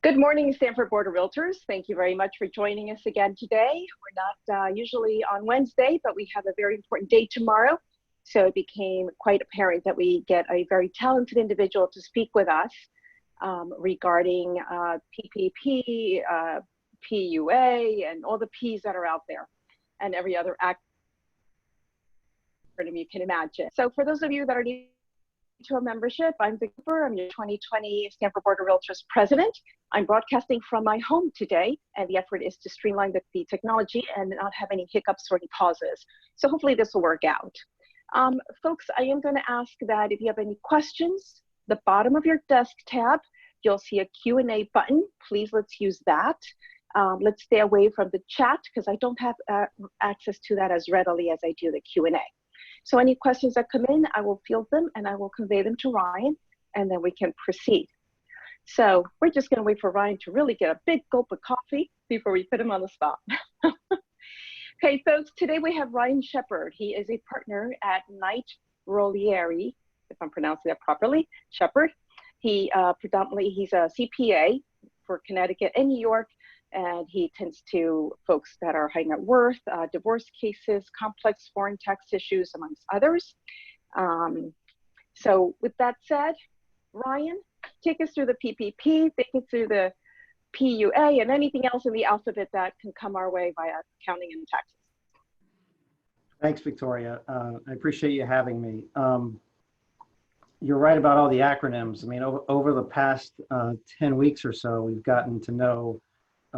Good morning, Stanford Board of Realtors. Thank you very much for joining us again today. We're not usually on Wednesday, but we have a very important day tomorrow. So it became quite apparent that we get a very talented individual to speak with us regarding PPP, PUA, and all the P's that are out there, and every other acronym you can imagine. So for those of you that are new to a membership, I'm Victor. I'm your 2020 Stanford Board of Realtors president. I'm broadcasting from my home today, and the effort is to streamline the technology and not have any hiccups or any pauses. So hopefully this will work out. Folks, I am going to ask that if you have any questions, the bottom of your desk tab, you'll see a Q&A button. Please, let's use that. Let's stay away from the chat because I don't have access to that as readily as I do the Q&A. So any questions that come in, I will field them and I will convey them to Ryan, and then we can proceed. So we're just going to wait for Ryan to really get a big gulp of coffee before we put him on the spot. Okay, folks, today we have Ryan Sheppard. He is a partner at Knight Rolleri, if I'm pronouncing that properly, Sheppard. He he's a CPA for Connecticut and New York, and he tends to folks that are high net worth, divorce cases, complex foreign tax issues, amongst others. So with that said, Ryan, take us through the PPP, take us through the PUA, and anything else in the alphabet that can come our way via accounting and taxes. Thanks, Victoria. I appreciate you having me. You're right about all the acronyms. I mean, over the past 10 weeks or so, we've gotten to know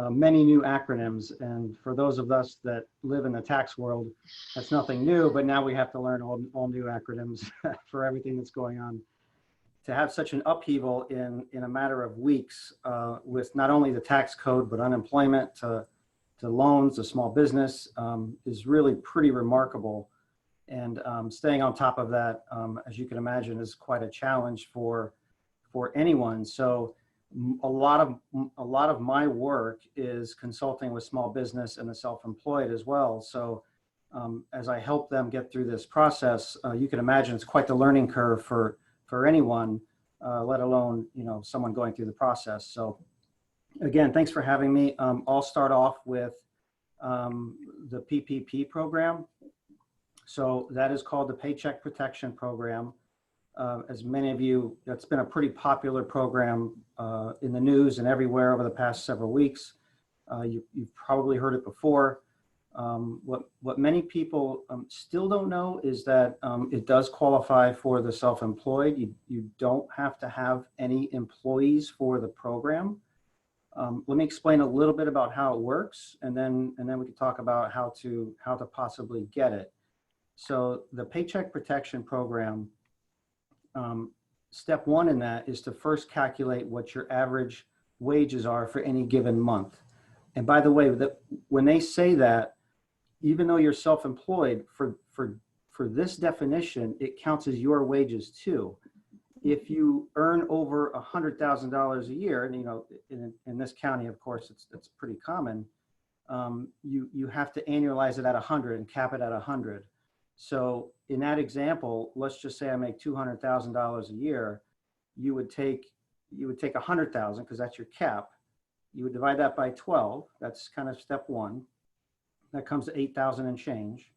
many new acronyms, and for those of us that live in the tax world, that's nothing new, but now we have to learn all new acronyms for everything that's going on. To have such an upheaval in a matter of weeks with not only the tax code, but unemployment to loans, to small business is really pretty remarkable. And staying on top of that, as you can imagine, is quite a challenge for anyone. So a lot of my work is consulting with small business and the self-employed as well. So as I help them get through this process, you can imagine it's quite the learning curve for anyone, let alone someone going through the process. So again, thanks for having me. I'll start off with the PPP program. So that is called the Paycheck Protection Program. As many of you, it's been a pretty popular program in the news and everywhere over the past several weeks. You've probably heard it before. What many people still don't know is that it does qualify for the self-employed. You don't have to have any employees for the program. Let me explain a little bit about how it works, and then we can talk about how to possibly get it. So the Paycheck Protection Program, step one in that is to first calculate what your average wages are for any given month. And by the way, when they say that, even though you're self-employed, for this definition, it counts as your wages too. If you earn over $100,000 a year, and in this county, of course, it's pretty common, you have to annualize it at 100 and cap it at 100. So in that example, let's just say I make $200,000 a year. You would take 100,000 because that's your cap. You would divide that by 12. That's kind of step one. That comes to 8,000 and change.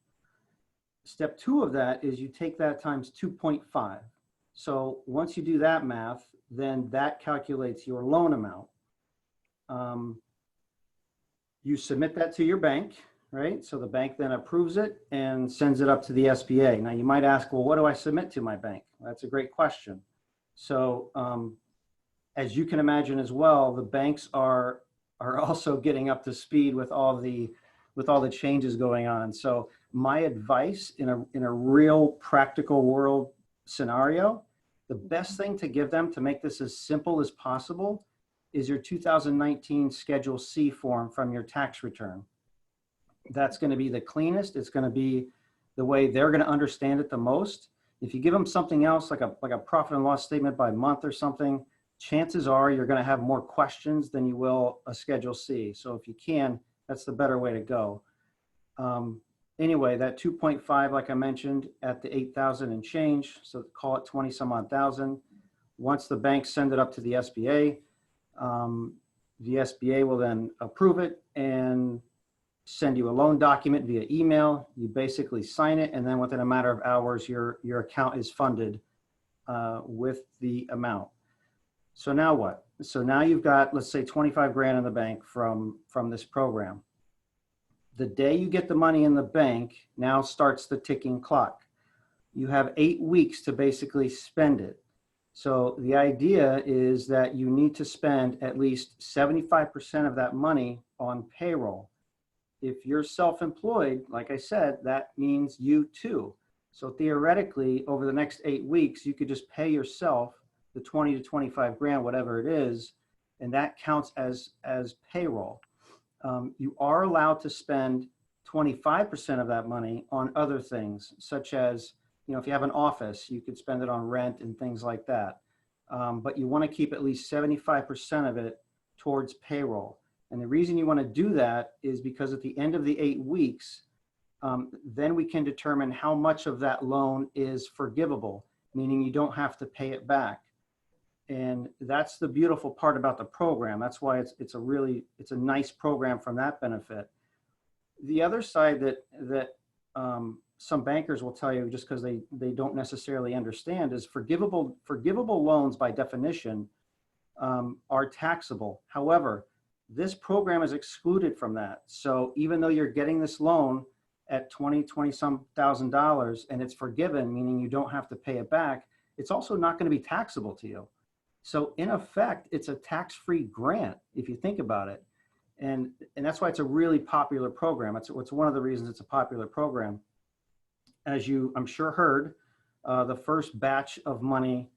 Step two of that is you take that times 2.5. So once you do that math, then that calculates your loan amount. You submit that to your bank. Right? So the bank then approves it and sends it up to the SBA. Now you might ask, well, what do I submit to my bank? That's a great question. So as you can imagine as well, the banks are also getting up to speed with all the changes going on. So my advice in a real practical world scenario, the best thing to give them to make this as simple as possible is your 2019 Schedule C form from your tax return. That's going to be the cleanest. It's going to be the way they're going to understand it the most. If you give them something else like a profit and loss statement by month or something, chances are you're going to have more questions than you will a Schedule C. So if you can, that's the better way to go. Anyway, that 2.5, like I mentioned, at the 8,000 and change, so call it 20 some odd thousand. Once the banks send it up to the SBA, The SBA will then approve it and send you a loan document via email. You basically sign it, and then within a matter of hours, your account is funded with the amount. So now what? So now you've got, let's say, 25 grand in the bank from this program. The day you get the money in the bank, now starts the ticking clock. You have 8 weeks to basically spend it. So the idea is that you need to spend at least 75% of that money on payroll. If you're self-employed, like I said, that means you too. So theoretically, over the next 8 weeks, you could just pay yourself the 20 to 25 grand, whatever it is, and that counts as payroll. You are allowed to spend 25% of that money on other things, such as, if you have an office, you could spend it on rent and things like that. But you want to keep at least 75% of it towards payroll. And the reason you want to do that is because at the end of the 8 weeks, then we can determine how much of that loan is forgivable, meaning you don't have to pay it back. And that's the beautiful part about the program. That's why it's a nice program from that benefit. The other side that some bankers will tell you, just because they don't necessarily understand, is forgivable loans by definition are taxable. However, this program is excluded from that. So even though you're getting this loan at $20,000 and it's forgiven, meaning you don't have to pay it back, it's also not going to be taxable to you. So in effect, it's a tax-free grant if you think about it. And that's why it's a really popular program. It's one of the reasons it's a popular program. As you, I'm sure, heard, the first batch of money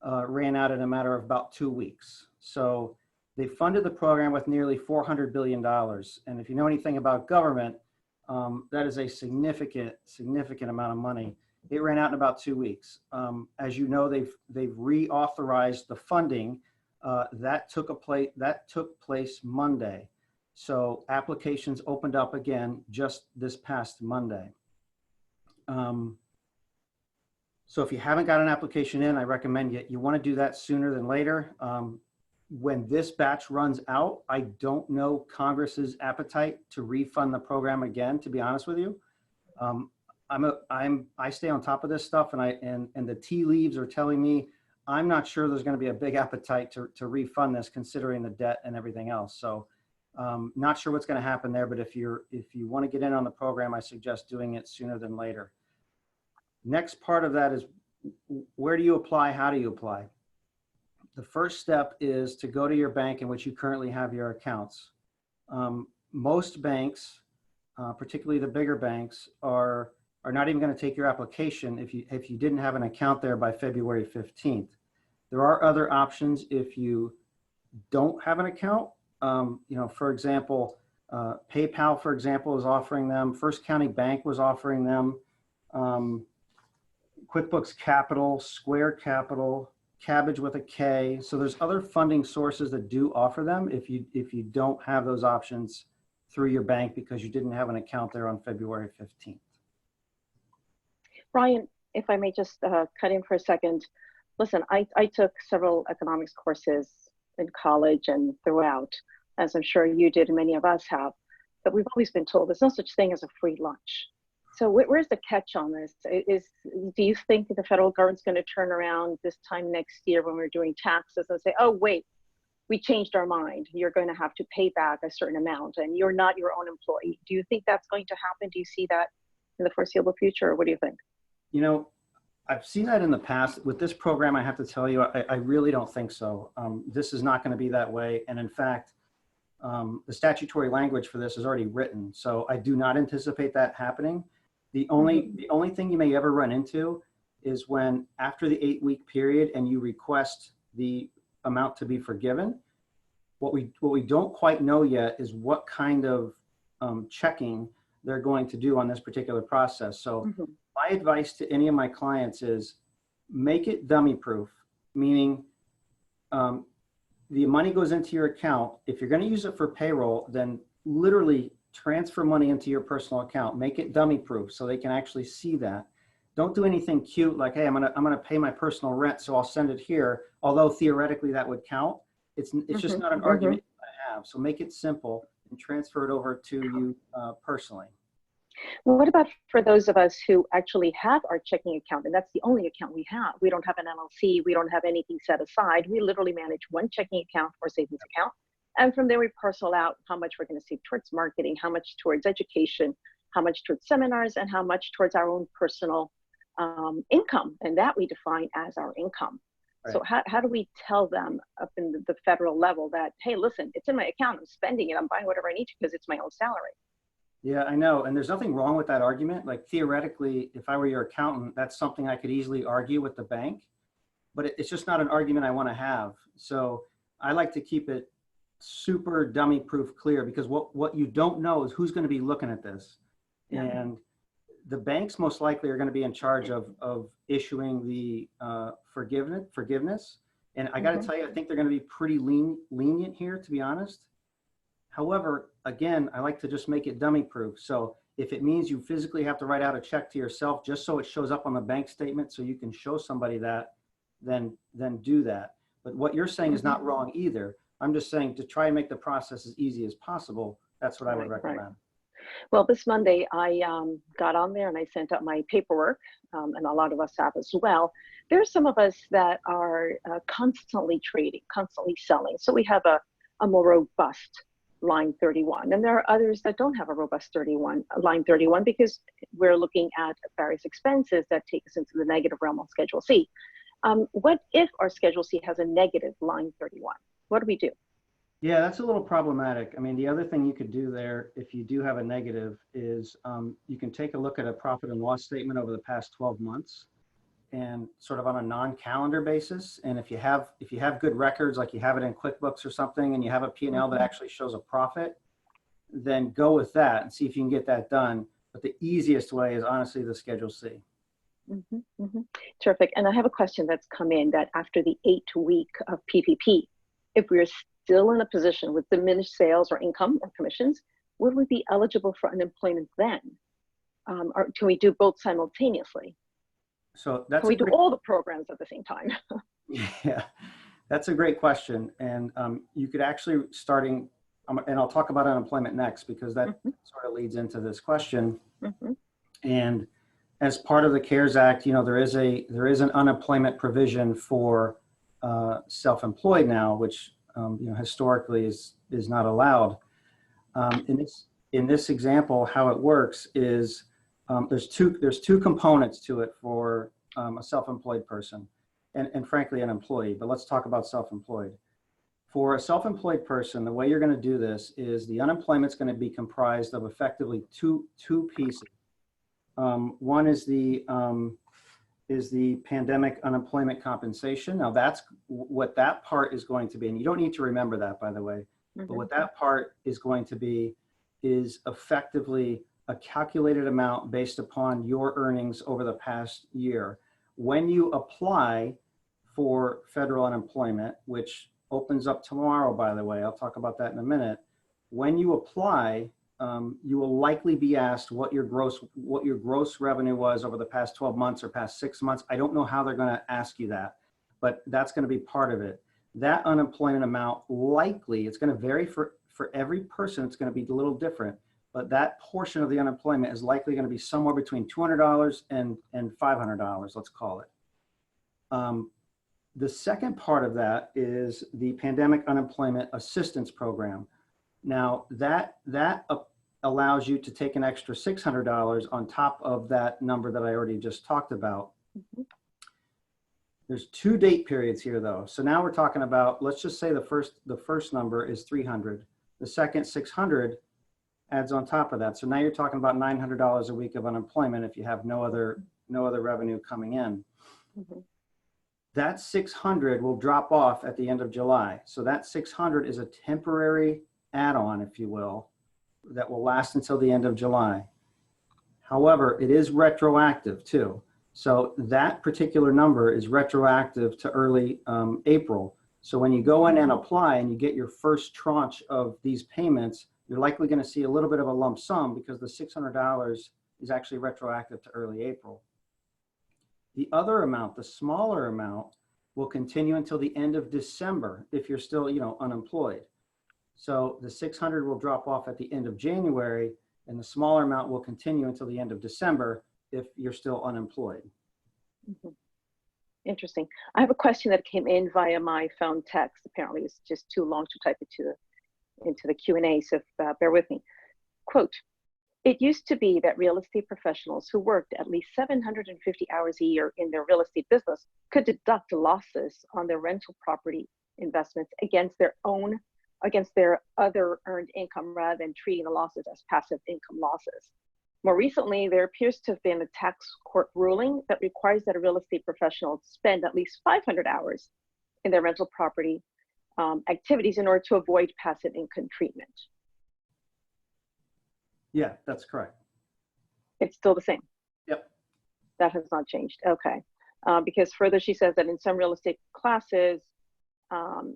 ran out in a matter of about 2 weeks. So they funded the program with nearly $400 billion. And if you know anything about government, that is a significant amount of money. It ran out in about 2 weeks. As you know, they've reauthorized the funding. That took place Monday. So applications opened up again just this past Monday. So if you haven't got an application in, I recommend you want to do that sooner than later. When this batch runs out, I don't know Congress's appetite to refund the program again, to be honest with you. I stay on top of this stuff, and the tea leaves are telling me I'm not sure there's going to be a big appetite to refund this, considering the debt and everything else. So not sure what's going to happen there, but if you want to get in on the program, I suggest doing it sooner than later. Next part of that is, where do you apply? How do you apply? The first step is to go to your bank in which you currently have your accounts. Most banks, particularly the bigger banks, are not even going to take your application if you didn't have an account there by February 15th. There are other options if you don't have an account. For example, PayPal, for example, is offering them. First County Bank was offering them. QuickBooks Capital, Square Capital, Cabbage with a K. So there's other funding sources that do offer them if you don't have those options through your bank because you didn't have an account there on February 15th. Brian, if I may just cut in for a second. Listen, I took several economics courses in college and throughout, as I'm sure you did and many of us have, but we've always been told there's no such thing as a free lunch. So where's the catch on this? Do you think the federal government's going to turn around this time next year when we're doing taxes and say, oh, wait, we changed our mind. You're going to have to pay back a certain amount and you're not your own employee. Do you think that's going to happen? Do you see that in the foreseeable future, or what do you think? I've seen that in the past. With this program, I have to tell you, I really don't think so. This is not going to be that way. And in fact, the statutory language for this is already written. So I do not anticipate that happening. The only thing you may ever run into is when after the 8-week period and you request the amount to be forgiven, what we don't quite know yet is what kind of checking they're going to do on this particular process. So my advice to any of my clients is make it dummy proof, meaning the money goes into your account. If you're going to use it for payroll, then literally transfer money into your personal account. Make it dummy proof so they can actually see that. Don't do anything cute like, hey, I'm gonna pay my personal rent, so I'll send it here. Although theoretically that would count. It's just not an argument you have. So make it simple and transfer it over to you personally. Well, what about for those of us who actually have our checking account, and that's the only account we have? We don't have an LLC, we don't have anything set aside. We literally manage one checking account or savings account. And from there, we parcel out how much we're going to save towards marketing, how much towards education, how much towards seminars, and how much towards our own personal income. And that we define as our income. Right. So how do we tell them up in the federal level that, hey, listen, it's in my account, I'm spending it, I'm buying whatever I need to because it's my own salary? Yeah, I know. And there's nothing wrong with that argument. Like theoretically, if I were your accountant, that's something I could easily argue with the bank, but it's just not an argument I want to have. So I like to keep it super dummy proof clear, because what you don't know is who's going to be looking at this. Yeah. And the banks most likely are going to be in charge of issuing the forgiveness. And I got to tell you, I think they're going to be pretty lenient here, to be honest. However, again, I like to just make it dummy proof. So if it means you physically have to write out a check to yourself just so it shows up on the bank statement so you can show somebody that, then do that. But what you're saying is not wrong either. I'm just saying to try and make the process as easy as possible. That's what I would recommend. Right. Well, this Monday, I got on there and I sent out my paperwork, and a lot of us have as well. There's some of us that are constantly trading, constantly selling. So we have a more robust line 31. And there are others that don't have a robust line 31 because we're looking at various expenses that take us into the negative realm of Schedule C. What if our Schedule C has a negative line 31? What do we do? Yeah, that's a little problematic. I mean, the other thing you could do there, if you do have a negative, is you can take a look at a profit and loss statement over the past 12 months and sort of on a non-calendar basis. And if you have good records, like you have it in QuickBooks or something, and you have a P&L that actually shows a profit, then go with that and see if you can get that done. But the easiest way is honestly the Schedule C. Terrific. And I have a question that's come in that after the 8-week of PPP, if we're still in a position with diminished sales or income or commissions, would we be eligible for unemployment then? Or can we do both simultaneously? So that's can we do all the programs at the same time? Yeah, that's a great question. And you could actually starting, and I'll talk about unemployment next because that sort of leads into this question. And as part of the CARES Act, you know, there is an unemployment provision for self-employed now, which you know, historically is not allowed. In this example, how it works is there's two components to it for a self-employed person and frankly an employee, but let's talk about self-employed. For a self-employed person, the way you're going to do this is the unemployment's going to be comprised of effectively two pieces. One is the pandemic unemployment compensation. Now that's what that part is going to be, and you don't need to remember that, by the way, but what that part is going to be is effectively a calculated amount based upon your earnings over the past year. When you apply for federal unemployment, which opens up tomorrow, by the way, I'll talk about that in a minute. When you apply, you will likely be asked what your gross revenue was over the past 12 months or past 6 months. I don't know how they're going to ask you that, but that's going to be part of it. That unemployment amount likely, it's going to vary for every person. It's going to be a little different, but that portion of the unemployment is likely going to be somewhere between $200 and $500, let's call it. The second part of that is the Pandemic Unemployment Assistance Program. Now that allows you to take an extra $600 on top of that number that I already just talked about. There's 2 date periods here though. So now we're talking about, let's just say the first number is 300. The second 600 adds on top of that. So now you're talking about $900 a week of unemployment if you have no other revenue coming in. That 600 will drop off at the end of July. So that 600 is a temporary add-on, if you will, that will last until the end of July. However, it is retroactive too. So that particular number is retroactive to early April. So when you go in and apply and you get your first tranche of these payments, you're likely going to see a little bit of a lump sum because the $600 is actually retroactive to early April. The other amount, the smaller amount, will continue until the end of December if you're still, you know, unemployed. So the 600 will drop off at the end of January, and the smaller amount will continue until the end of December if you're still unemployed. Mhm. Interesting. I have a question that came in via my phone text. Apparently it's just too long to type into the Q&A, so bear with me. Quote, it used to be that real estate professionals who worked at least 750 hours a year in their real estate business could deduct losses on their rental property investments against their other earned income rather than treating the losses as passive income losses. More recently, there appears to have been a tax court ruling that requires that a real estate professional spend at least 500 hours in their rental property activities in order to avoid passive income treatment. Yeah, that's correct. It's still the same. Yep. That has not changed. Okay. Because further, she says that in some real estate classes,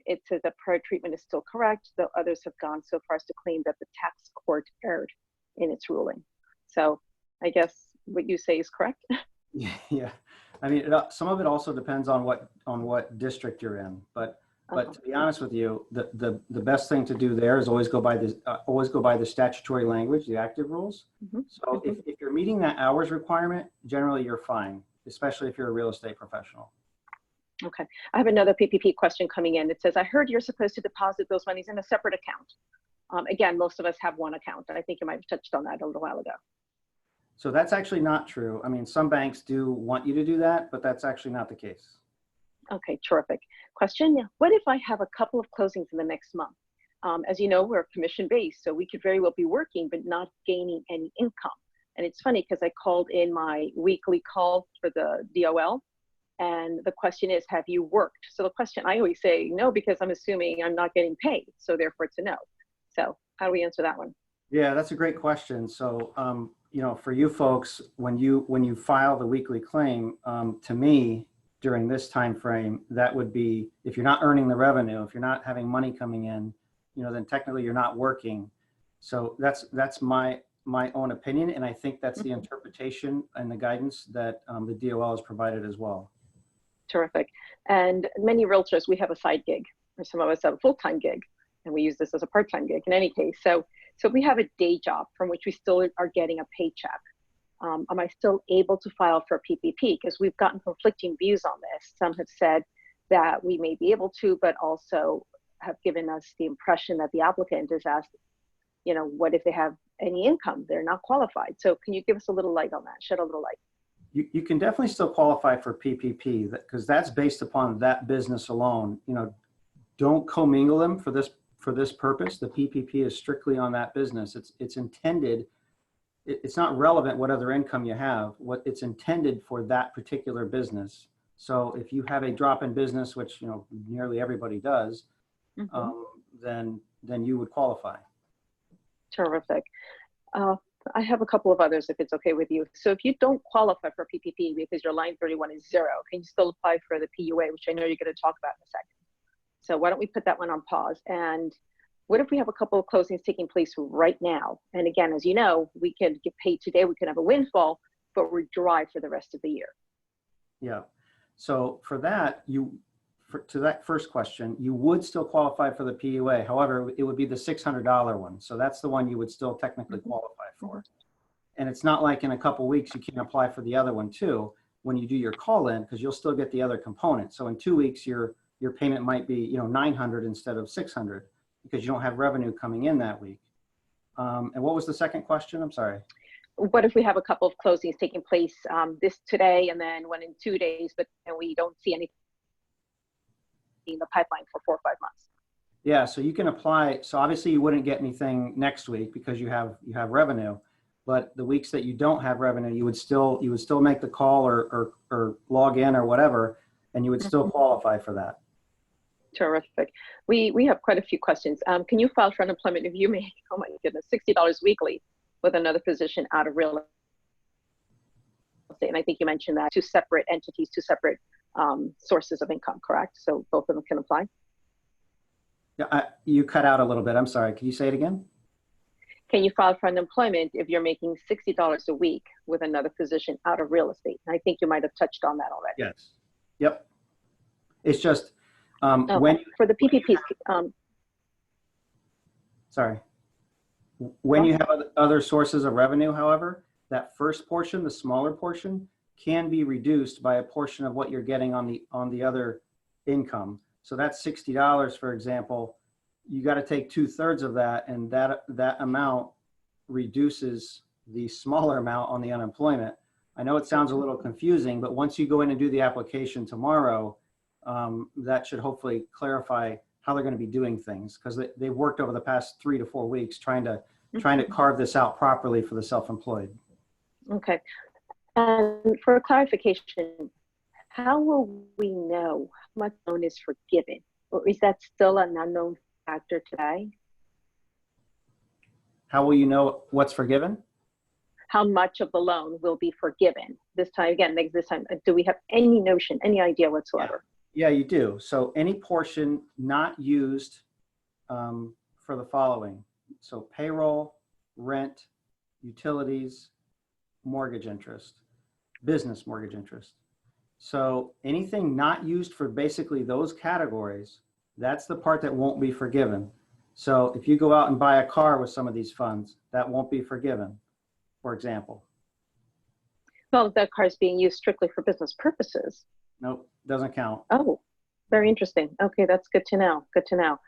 it says that prior treatment is still correct, though others have gone so far as to claim that the tax court erred in its ruling. So I guess what you say is correct. Yeah. I mean, some of it also depends on what district you're in, but to be honest with you, the best thing to do there is always go by the statutory language, the active rules. So if you're meeting that hours requirement, generally you're fine, especially if you're a real estate professional. Okay. I have another PPP question coming in. It says, I heard you're supposed to deposit those monies in a separate account. Again, most of us have one account. I think you might have touched on that a little while ago. So that's actually not true. I mean, some banks do want you to do that, but that's actually not the case. Okay, terrific. Question, what if I have a couple of closings in the next month? As you know, we're commission-based, so we could very well be working, but not gaining any income. And it's funny because I called in my weekly call for the DOL, and the question is, have you worked? So the question, I always say no, because I'm assuming I'm not getting paid, so therefore it's a no. So how do we answer that one? Yeah, that's a great question. So, for you folks, when you file the weekly claim, to me, during this time frame, that would be, if you're not earning the revenue, if you're not having money coming in, then technically you're not working. So that's my own opinion, and I think that's the interpretation and the guidance that the DOL has provided as well. Terrific. And many realtors, we have a side gig, or some of us have a full-time gig, and we use this as a part-time gig in any case. So we have a day job from which we still are getting a paycheck. Am I still able to file for PPP? Because we've gotten conflicting views on this. Some have said that we may be able to, but also have given us the impression that the applicant is asked, what if they have any income? They're not qualified. So can you give us a little light on that, shed a little light? You can definitely still qualify for PPP because that's based upon that business alone. Don't commingle them for this purpose. The PPP is strictly on that business. It's intended. It's not relevant what other income you have. What it's intended for that particular business. So if you have a drop in business, which nearly everybody does, then you would qualify. Terrific. I have a couple of others if it's okay with you. So if you don't qualify for PPP because your line 31 is 0, can you still apply for the PUA, which I know you're going to talk about in a second. So why don't we put that one on pause? And what if we have a couple of closings taking place right now? And again, as you know, we can get paid today, we can have a windfall, but we're dry for the rest of the year. Yeah. So for that, to that first question, you would still qualify for the PUA. However, it would be the $600 one. So that's the one you would still technically qualify for. And it's not like in a couple weeks you can apply for the other one too when you do your call in, because you'll still get the other component. So in 2 weeks, your payment might be $900 instead of $600 because you don't have revenue coming in that week. And what was the second question? I'm sorry. What if we have a couple of closings taking place today and then one in 2 days, but we don't see anything in the pipeline for 4 or 5 months? Yeah, so you can apply. So obviously you wouldn't get anything next week because you have revenue, but the weeks that you don't have revenue, you would still make the call or log in or whatever, and you would still qualify for that. Terrific. We have quite a few questions. Can you file for unemployment if you make, oh my goodness, $60 weekly with another position out of real estate? And I think you mentioned that 2 separate entities, 2 separate sources of income, correct? So both of them can apply? Yeah, you cut out a little bit. I'm sorry. Can you say it again? Can you file for unemployment if you're making $60 a week with another position out of real estate? And I think you might have touched on that already. Yes. Yep. It's just for the PPPs. sorry. When you have other sources of revenue, however, that first portion, the smaller portion, can be reduced by a portion of what you're getting on the other income. So that's $60, for example. You got to take 2/3 of that, and that amount reduces the smaller amount on the unemployment. I know it sounds a little confusing, but once you go in and do the application tomorrow, that should hopefully clarify how they're going to be doing things, because they've worked over the past 3 to 4 weeks trying to carve this out properly for the self-employed. Okay. And for clarification, how will we know how much loan is forgiven? Or is that still an unknown factor today? How will you know what's forgiven? How much of the loan will be forgiven this time? Again, this time, do we have any notion, any idea whatsoever? Yeah, you do. So any portion not used for the following. So payroll, rent, utilities, mortgage interest, business mortgage interest. So anything not used for basically those categories, that's the part that won't be forgiven. So if you go out and buy a car with some of these funds, that won't be forgiven, for example. Well, that car is being used strictly for business purposes. Nope, doesn't count. Oh, very interesting. Okay, that's good to know. Good to know.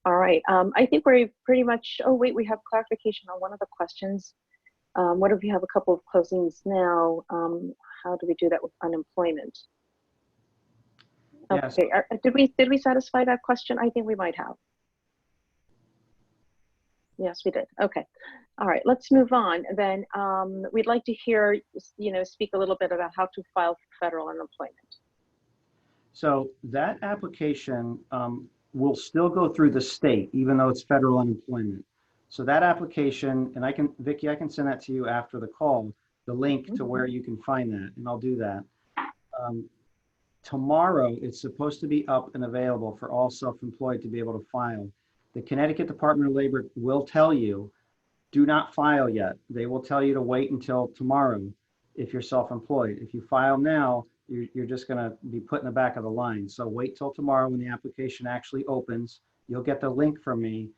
All right. I think we're pretty much, oh, wait, we have clarification on one of the questions. What if we have a couple of closings now? How do we do that with unemployment? Okay, yes. Did we satisfy that question? I think we might have. Yes, we did. Okay. All right, let's move on. Then we'd like to hear, speak a little bit about how to file for federal unemployment. So that application will still go through the state, even though it's federal unemployment. So that application, and Vicki, I can send that to you after the call, the link to where you can find that, and I'll do that. Tomorrow, it's supposed to be up and available for all self-employed to be able to file. The Connecticut Department of Labor will tell you, do not file yet. They will tell you to wait until tomorrow if you're self-employed. If you file now, you're just going to be put in the back of the line. So wait till tomorrow when the application actually opens. You'll get the link from me,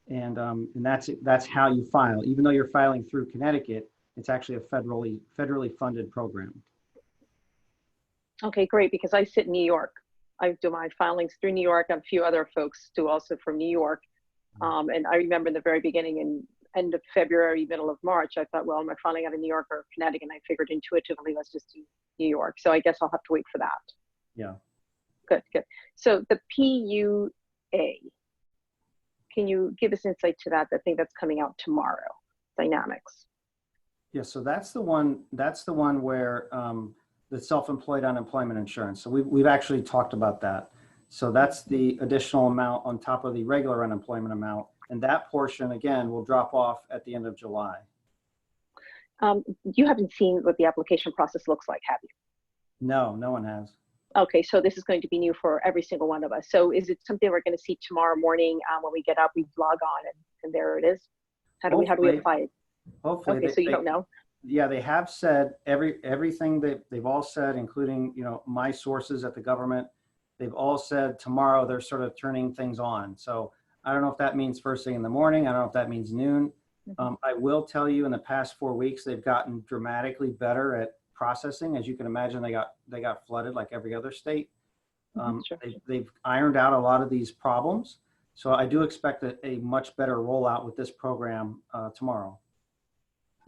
and that's how you file. Even though you're filing through Connecticut, it's actually a federally funded program. Okay, great, because I sit in New York. I do my filings through New York, and a few other folks do also from New York. And I remember in the very beginning, in end of February, middle of March, I thought, well, am I filing out of New York or Connecticut? And I figured intuitively, let's just do New York. So I guess I'll have to wait for that. Yeah. Good, good. So the PUA, can you give us insight to that? The thing that's coming out tomorrow, dynamics. Yeah, so that's the one where the self-employed unemployment insurance. So we've actually talked about that. So that's the additional amount on top of the regular unemployment amount. And that portion, again, will drop off at the end of July. You haven't seen what the application process looks like, have you? No, no one has. Okay, so this is going to be new for every single one of us. So is it something we're going to see tomorrow morning when we get up, we log on and there it is? How do we apply it? Hopefully. Okay, so you don't know? Yeah, they have said everything they've all said, including, my sources at the government, they've all said tomorrow they're sort of turning things on. So I don't know if that means first thing in the morning. I don't know if that means noon. I will tell you in the past 4 weeks, they've gotten dramatically better at processing. As you can imagine, they got flooded like every other state. Sure. They've ironed out a lot of these problems. So I do expect a much better rollout with this program tomorrow.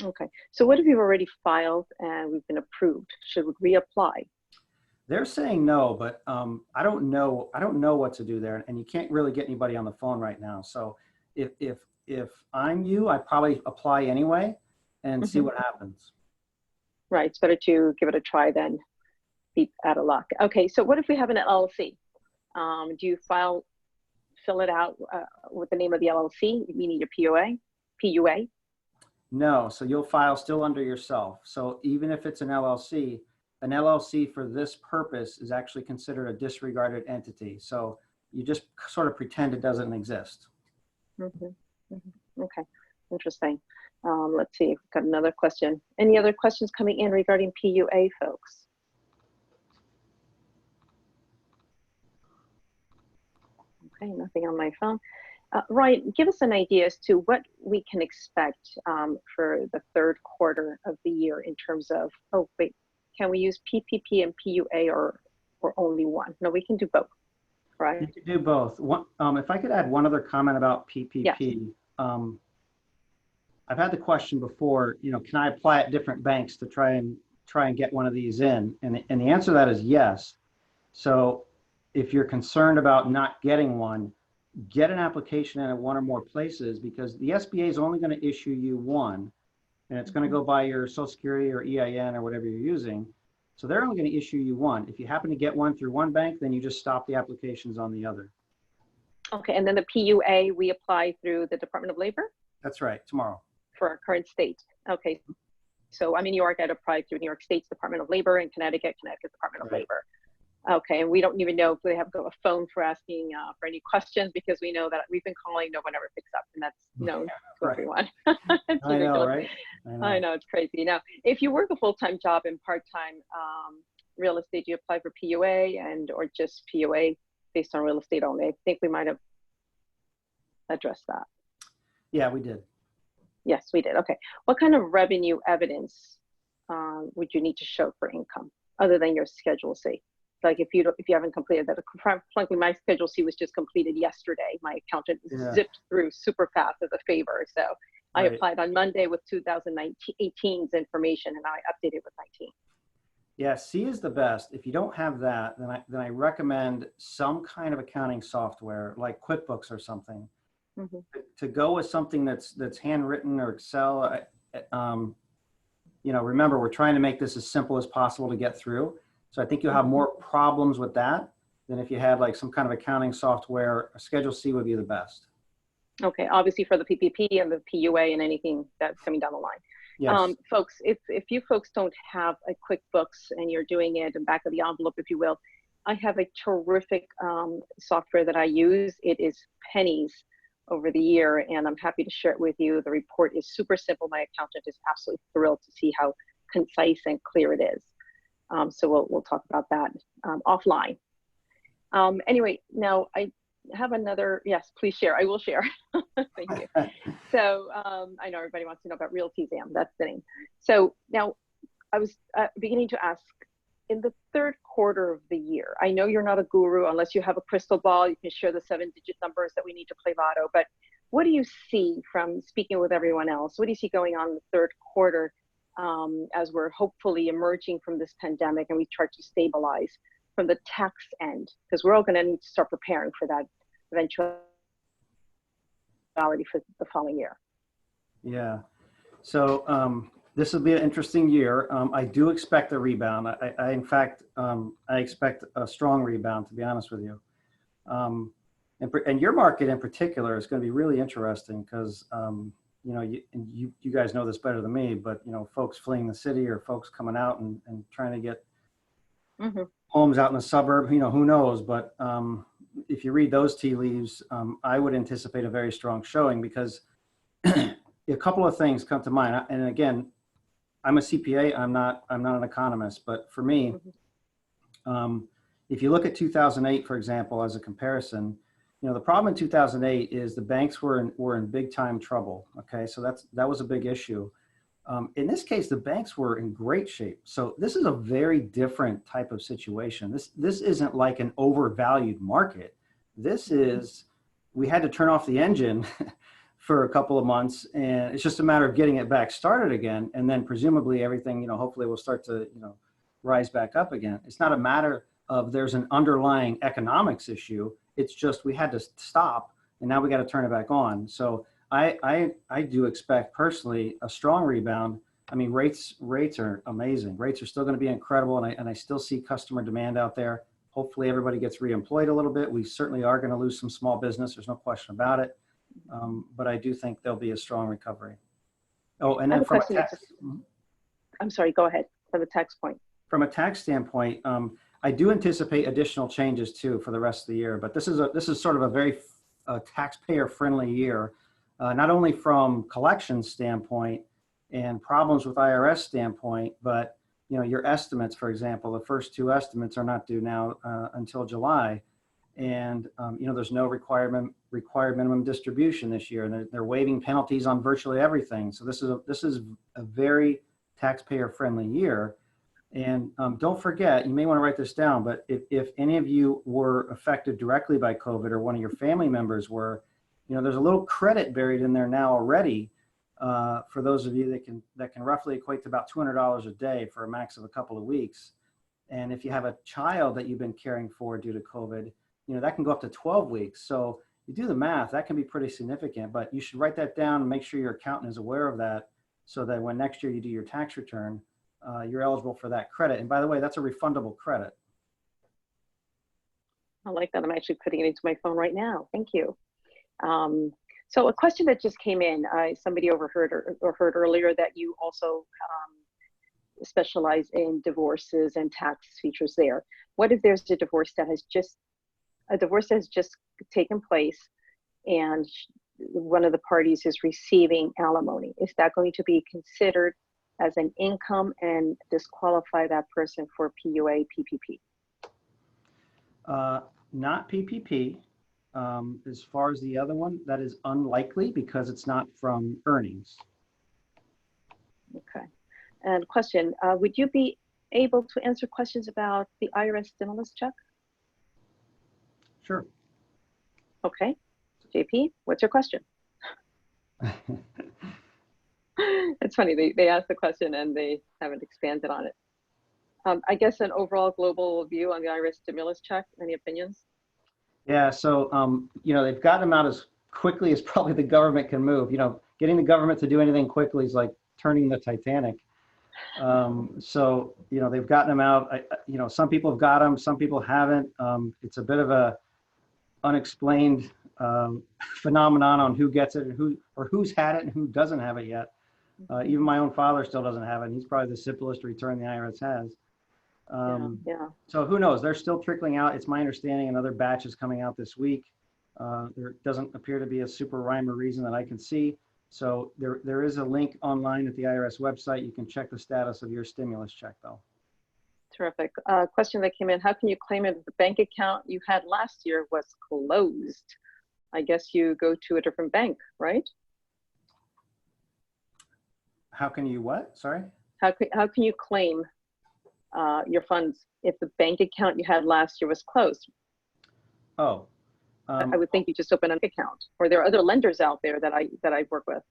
Okay. So what if you've already filed and we've been approved? Should we reapply? They're saying no, but I don't know what to do there, and you can't really get anybody on the phone right now. So if I'm you, I'd probably apply anyway and see what happens. Right. It's better to give it a try than be out of luck. Okay. So what if we have an LLC? Do you fill it out with the name of the LLC, meaning your PUA? No. So you'll file still under yourself. So even if it's an LLC for this purpose is actually considered a disregarded entity. So you just sort of pretend it doesn't exist. Okay, interesting. Let's see, I've got another question. Any other questions coming in regarding PUA, folks? Okay, nothing on my phone. Ryan, give us an idea as to what we can expect for the third quarter of the year in terms of, oh, wait, can we use PPP and PUA or only one? No, we can do both, right? You can do both. If I could add one other comment about PPP. Yes. I've had the question before, can I apply at different banks to try and get one of these in? And the answer to that is yes. So if you're concerned about not getting one, get an application in at one or more places, because the SBA is only going to issue you one, and it's going to go by your Social Security or EIN or whatever you're using. So they're only going to issue you one. If you happen to get one through one bank, then you just stop the applications on the other. Okay, and then the PUA, we apply through the Department of Labor? That's right, tomorrow. For our current state. Okay, so I'm in New York, I'd apply through New York State's Department of Labor, and Connecticut Department of Labor. Okay, and we don't even know if they have a phone for asking for any questions, because we know that we've been calling, no one ever picks up, and that's known to everyone. I know, right? I know, it's crazy. Now, if you work a full-time job and part-time real estate, do you apply for PUA or just PUA based on real estate only? I think we might have addressed that. Yeah, we did. Yes, we did. Okay. What kind of revenue evidence would you need to show for income other than your Schedule C? Like if you haven't completed that, frankly, my Schedule C was just completed yesterday. My accountant zipped through super fast as a favor. So I applied on Monday with 2018's information, and I updated with 19. Yeah, C is the best. If you don't have that, then I recommend some kind of accounting software like QuickBooks or something. Mm-hmm. To go with something that's handwritten or Excel. Remember, we're trying to make this as simple as possible to get through. So I think you'll have more problems with that than if you had like some kind of accounting software. A Schedule C would be the best. Okay, obviously for the PPP and the PUA and anything that's coming down the line. Yes. Folks, if you folks don't have a QuickBooks and you're doing it in back of the envelope, if you will, I have a terrific software that I use. It is pennies over the year, and I'm happy to share it with you. The report is super simple. My accountant is absolutely thrilled to see how concise and clear it is. So we'll talk about that offline. Anyway, now I have another, yes, please share. I will share. Thank you. So I know everybody wants to know about RealtyZam. That's the name. So now I was beginning to ask, in the third quarter of the year, I know you're not a guru unless you have a crystal ball, you can share the 7-digit numbers that we need to play lotto, but what do you see from speaking with everyone else? What do you see going on in the third quarter as we're hopefully emerging from this pandemic and we try to stabilize from the tax end? Because we're all going to need to start preparing for that eventuality for the following year. Yeah. So this will be an interesting year. I do expect a rebound. In fact, I expect a strong rebound, to be honest with you. And your market in particular is going to be really interesting because, you guys know this better than me, but, folks fleeing the city or folks coming out and trying to get homes out in the suburb, who knows? But if you read those tea leaves, I would anticipate a very strong showing because a couple of things come to mind. And again, I'm a CPA, I'm not an economist, but for me, if you look at 2008, for example, as a comparison, the problem in 2008 is the banks were in big time trouble. Okay, so that was a big issue. In this case, the banks were in great shape. So this is a very different type of situation. This isn't like an overvalued market. This is, we had to turn off the engine for a couple of months, and it's just a matter of getting it back started again. And then presumably everything, hopefully will start to, rise back up again. It's not a matter of there's an underlying economics issue. It's just, we had to stop and now we got to turn it back on. So I do expect personally a strong rebound. I mean, rates are amazing. Rates are still going to be incredible. And I still see customer demand out there. Hopefully everybody gets reemployed a little bit. We certainly are going to lose some small business. There's no question about it. But I do think there'll be a strong recovery. Oh, and then from a tax, I'm sorry, go ahead for the tax point. From a tax standpoint, I do anticipate additional changes too for the rest of the year, but this is sort of a very taxpayer friendly year, not only from collection standpoint and problems with IRS standpoint, but your estimates, for example, the first two estimates are not due now until July. And there's no required minimum distribution this year, and they're waiving penalties on virtually everything. So this is a very taxpayer-friendly year. And don't forget, you may want to write this down, but if any of you were affected directly by COVID, or one of your family members were, there's a little credit buried in there now already for those of you that can roughly equate to about $200 a day for a max of a couple of weeks. And if you have a child that you've been caring for due to COVID, that can go up to 12 weeks. So you do the math, that can be pretty significant, but you should write that down and make sure your accountant is aware of that, so that when next year you do your tax return, you're eligible for that credit. And by the way, that's a refundable credit. I like that. I'm actually putting it into my phone right now. Thank you. So a question that just came in, somebody overheard or heard earlier that you also specialize in divorces and tax features there. What if there's a divorce that has just taken place and one of the parties is receiving alimony? Is that going to be considered as an income and disqualify that person for PUA, PPP? Not PPP. As far as the other one, that is unlikely because it's not from earnings. Okay. And question, would you be able to answer questions about the IRS stimulus check? Sure. Okay. JP, what's your question? It's funny, they asked the question and they haven't expanded on it. I guess an overall global view on the IRS stimulus check, any opinions? Yeah, so, they've gotten them out as quickly as probably the government can move. Getting the government to do anything quickly is like turning the Titanic. So, they've gotten them out. Some people have got them, some people haven't. It's a bit of a unexplained phenomenon on who gets it and who's had it and who doesn't have it yet. Even my own father still doesn't have it. And he's probably the simplest return the IRS has. Yeah. So who knows? They're still trickling out. It's my understanding another batch is coming out this week. There doesn't appear to be a super rhyme or reason that I can see. So there is a link online at the IRS website. You can check the status of your stimulus check, though. Terrific. Question that came in, how can you claim it if the bank account you had last year was closed? I guess you go to a different bank, right? How can you what? Sorry? How can you claim your funds if the bank account you had last year was closed? Oh. I would think you just open an account, or there are other lenders out there that I work with.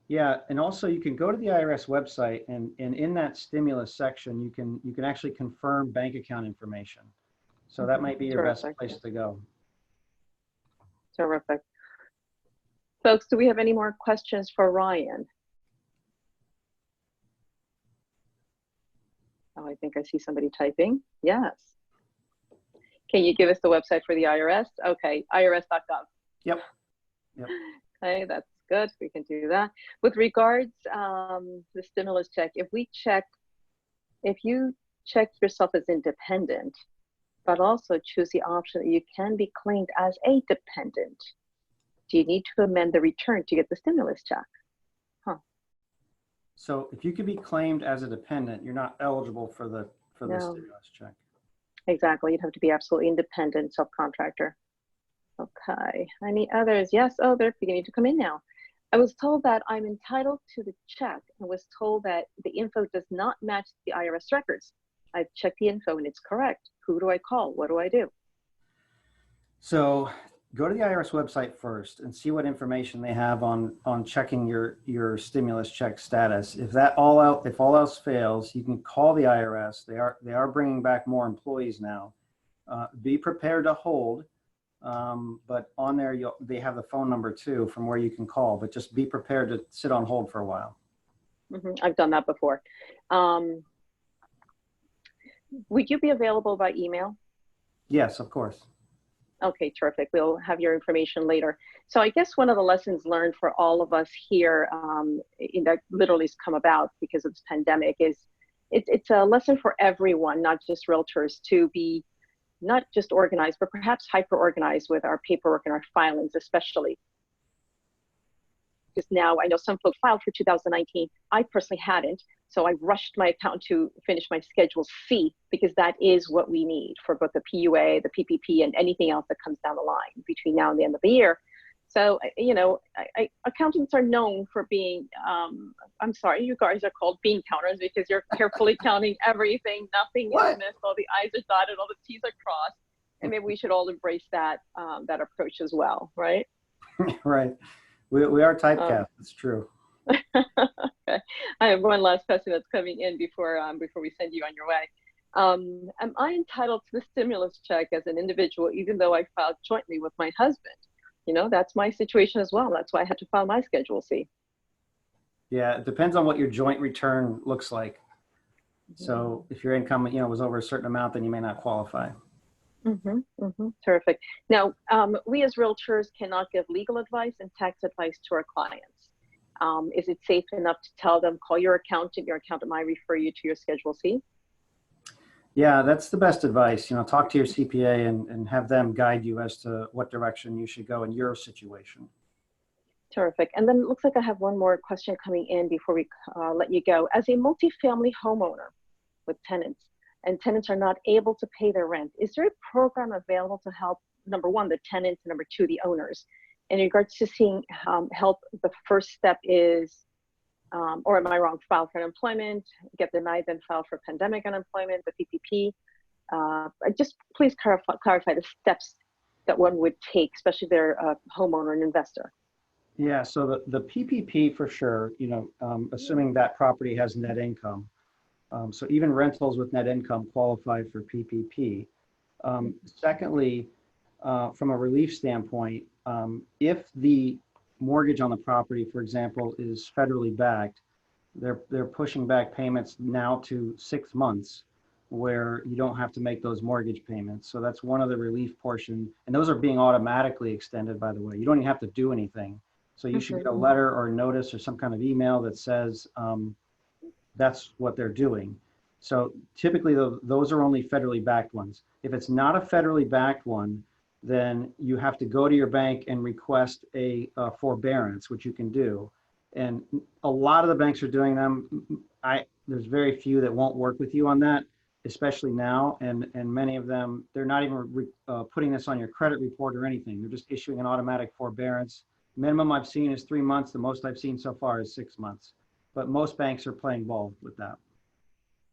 Yeah, and also you can go to the IRS website, and in that stimulus section, you can actually confirm bank account information. So that might be your best place to go. Terrific. Folks, do we have any more questions for Ryan? Oh, I think I see somebody typing. Yes. Can you give us the website for the IRS? Okay, irs.gov. Yep. Okay, that's good. We can do that. With regards to the stimulus check, if you check yourself as independent, but also choose the option that you can be claimed as a dependent, do you need to amend the return to get the stimulus check? So if you could be claimed as a dependent, you're not eligible for the stimulus check. Exactly. You'd have to be absolutely independent subcontractor. Okay. Any others? Yes. Oh, they're beginning to come in now. I was told that I'm entitled to the check and was told that the info does not match the IRS records. I've checked the info and it's correct. Who do I call? What do I do? So go to the IRS website first and see what information they have on checking your stimulus check status. If all else fails, you can call the IRS. They are bringing back more employees now. Be prepared to hold, but on there they have the phone number too from where you can call. But just be prepared to sit on hold for a while. I've done that before. Would you be available by email? Yes, of course. Okay, terrific. We'll have your information later. So I guess one of the lessons learned for all of us here that literally has come about because of this pandemic is it's a lesson for everyone, not just realtors, to be not just organized, but perhaps hyper-organized with our paperwork and our filings especially. because now I know some folks filed for 2019. I personally hadn't. So I rushed my accountant to finish my Schedule C because that is what we need for both the PUA, the PPP, and anything else that comes down the line between now and the end of the year. So, you know, accountants are known for being, I'm sorry, you guys are called bean counters because you're carefully counting everything. Nothing is missed. All the I's are dotted, all the T's are crossed. And maybe we should all embrace that, that approach as well, right? Right. We are typecast. It's true. Okay. I have one last question that's coming in before we send you on your way. Am I entitled to the stimulus check as an individual, even though I filed jointly with my husband? You know, that's my situation as well. That's why I had to file my Schedule C. Yeah, it depends on what your joint return looks like. So if your income, you know, was over a certain amount, then you may not qualify. Terrific. Now, we as realtors cannot give legal advice and tax advice to our clients. Is it safe enough to tell them, call your accountant might refer you to your Schedule C? Yeah, that's the best advice. You know, talk to your CPA and have them guide you as to what direction you should go in your situation. Terrific. And then it looks like I have one more question coming in before we let you go. As a multifamily homeowner with tenants, and tenants are not able to pay their rent, is there a program available to help, number one, the tenants, and number two, the owners? In regards to seeking help, the first step is, or am I wrong, file for unemployment, get denied, then file for pandemic unemployment, the PPP. Just please clarify the steps that one would take, especially if they're a homeowner and investor. Yeah, so the PPP for sure, you know, assuming that property has net income. So even rentals with net income qualify for PPP. Secondly, from a relief standpoint, if the mortgage on the property, for example, is federally backed, they're pushing back payments now to 6 months where you don't have to make those mortgage payments. So that's one of the relief portion. And those are being automatically extended, by the way. You don't even have to do anything. So you should get a letter or a notice or some kind of email that says that's what they're doing. So typically those are only federally backed ones. If it's not a federally backed one, then you have to go to your bank and request a forbearance, which you can do. And a lot of the banks are doing them. There's very few that won't work with you on that, especially now. And many of them, they're not even putting this on your credit report or anything. They're just issuing an automatic forbearance. Minimum I've seen is 3 months. The most I've seen so far is 6 months. But most banks are playing ball with that.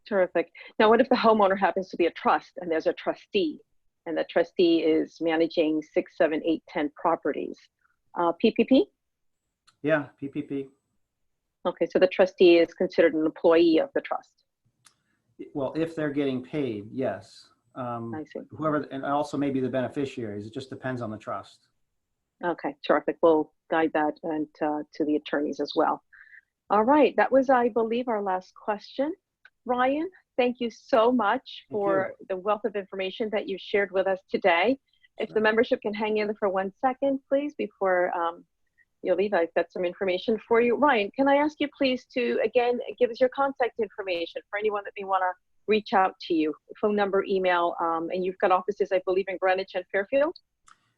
Terrific. Now, what if the homeowner happens to be a trust and there's a trustee, and the trustee is managing 6, 7, 8, 10 properties? PPP? Yeah, PPP. Okay, so the trustee is considered an employee of the trust. Well, if they're getting paid, yes. I see. Whoever, and also maybe the beneficiaries. It just depends on the trust. Okay, terrific. We'll guide that and to the attorneys as well. All right, that was, I believe, our last question. Ryan, thank you so much for the wealth of information that you shared with us today. If the membership can hang in there for 1 second, please, before you leave, I've got some information for you. Ryan, can I ask you please to, again, give us your contact information for anyone that may want to reach out to you, phone number, email, and you've got offices, I believe, in Greenwich and Fairfield?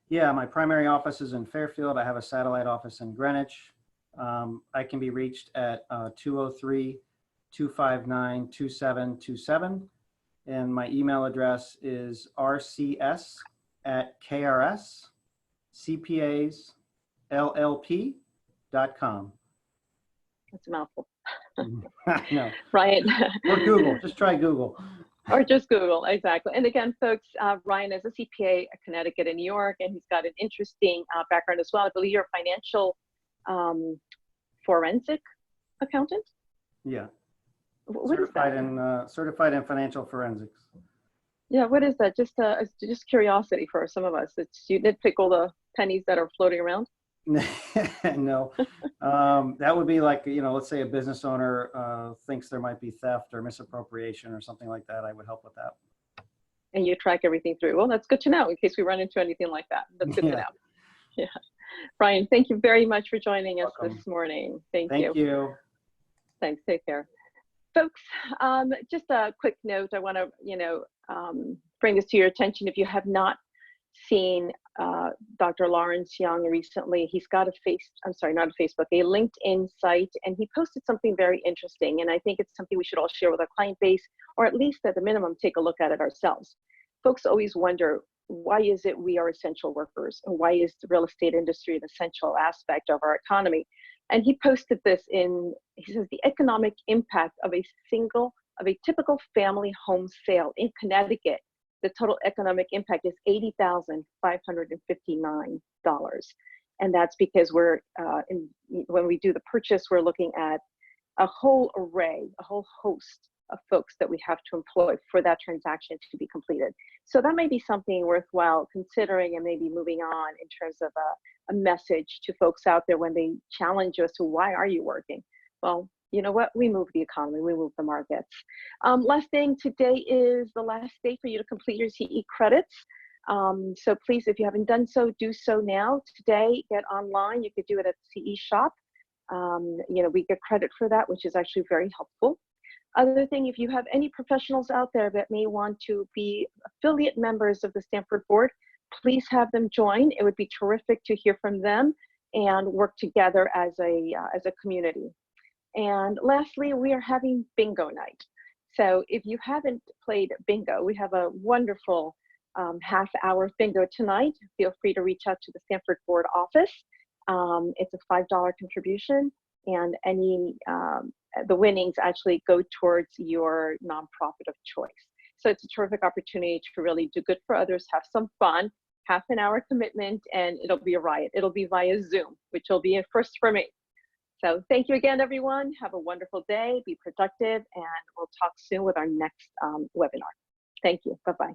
Yeah, my primary office is in Fairfield. I have a satellite office in Greenwich. I can be reached at 203-259-2727. And my email address is rcs@krscpasllp.com. That's a mouthful. No. Ryan. Or Google, just try Google. Or just Google, exactly. And again, folks, Ryan is a CPA at Connecticut and New York, and he's got an interesting background as well. I believe you're a financial forensic accountant? Yeah. What certified is that? Certified in financial forensics. Yeah, what is that? Just curiosity for some of us. You nitpick all the pennies that are floating around? No, that would be like, you know, let's say a business owner thinks there might be theft or misappropriation or something like that. I would help with that. And you track everything through. Well, that's good to know in case we run into anything like that. That's good to know. Yeah. Brian, thank you very much for joining us this morning. Thank you. Thanks. Take care. Folks, just a quick note. I want to, bring this to your attention. If you have not seen Dr. Lawrence Young recently. He's got a a LinkedIn site, and he posted something very interesting. And I think it's something we should all share with our client base, or at least at the minimum, take a look at it ourselves. Folks always wonder, why is it we are essential workers? And why is the real estate industry an essential aspect of our economy? And he posted this he says, the economic impact of a typical family home sale in Connecticut, the total economic impact is $80,559. And that's because when we do the purchase, we're looking at a whole host of folks that we have to employ for that transaction to be completed. So that may be something worthwhile considering and maybe moving on in terms of a message to folks out there when they challenge us to, why are you working? Well, you know what? We move the economy, we move the markets. Last thing, today is the last day for you to complete your CE credits. So please, if you haven't done so, do so now. Today, get online. You could do it at CE Shop. We get credit for that, which is actually very helpful. Other thing, if you have any professionals out there that may want to be affiliate members of the Stanford Board, please have them join. It would be terrific to hear from them and work together as a community. And lastly, we are having bingo night. So if you haven't played bingo, we have a wonderful half-hour bingo tonight. Feel free to reach out to the Stanford Board office. It's a $5 contribution, and the winnings actually go towards your nonprofit of choice. So it's a terrific opportunity to really do good for others, have some fun, half an hour commitment, and it'll be a riot. It'll be via Zoom, which will be a first for me. So thank you again, everyone. Have a wonderful day, be productive, and we'll talk soon with our next webinar. Thank you, bye-bye.